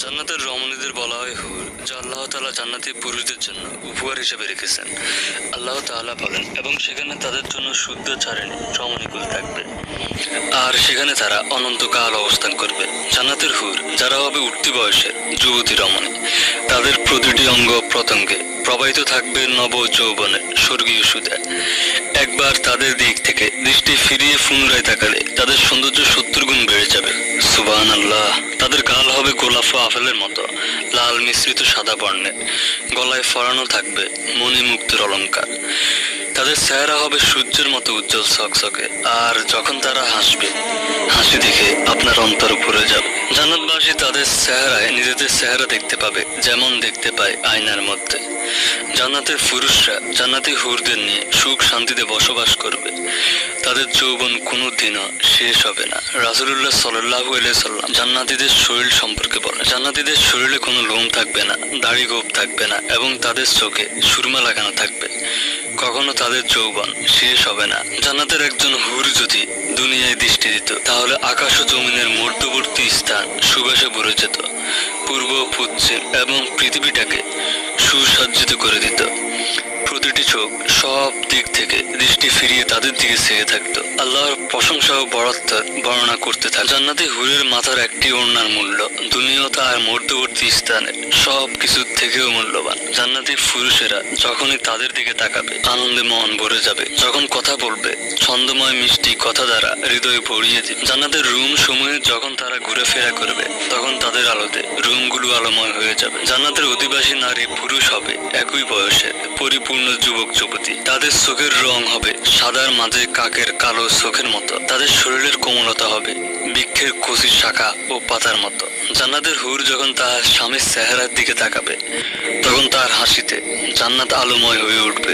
জান্নাতের রমণীদের বলা হয় হুর, যা আল্লাহ তাআলা জান্নাতি পুরুষদের জন্য উপহার হিসেবে রেখেছেন। আল্লাহ তাআলা বলেন, এবং সেখানে তাদের জন্য শুদ্ধ চারিণী রমণীকুল থাকবে, আর সেখানে তারা অনন্তকাল অবস্থান করবে। জান্নাতের হুর যারা হবে উঠতি বয়সের যুবতী রমণী, তাদের প্রতিটি অঙ্গ প্রত্যঙ্গে প্রবাহিত থাকবে নব যৌবনের স্বর্গীয় সুধা। একবার তাদের দিক থেকে দৃষ্টি ফিরিয়ে পুনরায় তাকালে তাদের সৌন্দর্য 70 গুণ বেড়ে যাবে। সুবহানাল্লাহ। তাদের গাল হবে গোলাপ ও আপেলের মতো লাল মিশ্রিত সাদা বর্ণের, গলায় পরানো থাকবে মণিমুক্তের অলংকার। তাদের চেহারা হবে সূর্যের মতো উজ্জ্বল ঝকঝকে, আর যখন তারা হাসবে, হাসি দেখে আপনার অন্তর ভরে যাবে। জান্নাতবাসী তাদের চেহারায় নিজেদের চেহারা দেখতে পাবে যেমন দেখতে পায় আয়নার মধ্যে। জান্নাতের পুরুষরা জান্নাতি হুরদের নিয়ে সুখ শান্তিতে বসবাস করবে। তাদের যৌবন কোনোদিনও শেষ হবে না। রাসূলুল্লাহ সাল্লাল্লাহু আলাইহি সাল্লাম জান্নাতীদের শরীর সম্পর্কে বলেন, জান্নাতীদের শরীরে কোনো লোম থাকবে না, দাড়ি গোঁফ থাকবে না, এবং তাদের চোখে সুরমা লাগানো থাকবে। কখনো তাদের যৌবন শেষ হবে না। জান্নাতের একজন হুর যদি দুনিয়ায় দৃষ্টি দিত, তাহলে আকাশ ও জমিনের মধ্যবর্তী স্থান সুবাসে ভরে যেত। পূর্ব, পশ্চিম এবং পৃথিবীটাকে সুসজ্জিত করে দিত। প্রতিটি চোখ সব দিক থেকে দৃষ্টি ফিরিয়ে তাদের দিকে চেয়ে থাকতো। আল্লাহর প্রশংসা ও বরত্ব বর্ণনা করতে থাকে। জান্নাতি হুরের মাথার একটি ওড়নার মূল্য দুনিয়াতে আর মধ্যবর্তী স্থানের সব কিছুর থেকেও মূল্যবান। জান্নাতি পুরুষেরা যখনই তাদের দিকে তাকাবে, আনন্দে মন ভরে যাবে। যখন কথা বলবে, ছন্দময় মিষ্টি কথা দ্বারা হৃদয় ভরিয়ে দিবে। জান্নাতের রুম সমূহে যখন তারা ঘুরেফেরা করবে, তখন তাদের আলোতে রুমগুলো আলোময় হয়ে যাবে। জান্নাতের অধিবাসী নারী পুরুষ হবে একই বয়সের পরিপূর্ণ যুবক যুবতী। তাদের চোখের রং হবে সাদার মাঝে কাকের কালো চোখের মতো। তাদের শরীরের কোমলতা হবে বৃক্ষের কচি শাখা ও পাতার মতো। জান্নাতের হুর যখন তার স্বামীর চেহারার দিকে তাকাবে, তখন তার হাসিতে জান্নাত আলোময় হয়ে উঠবে।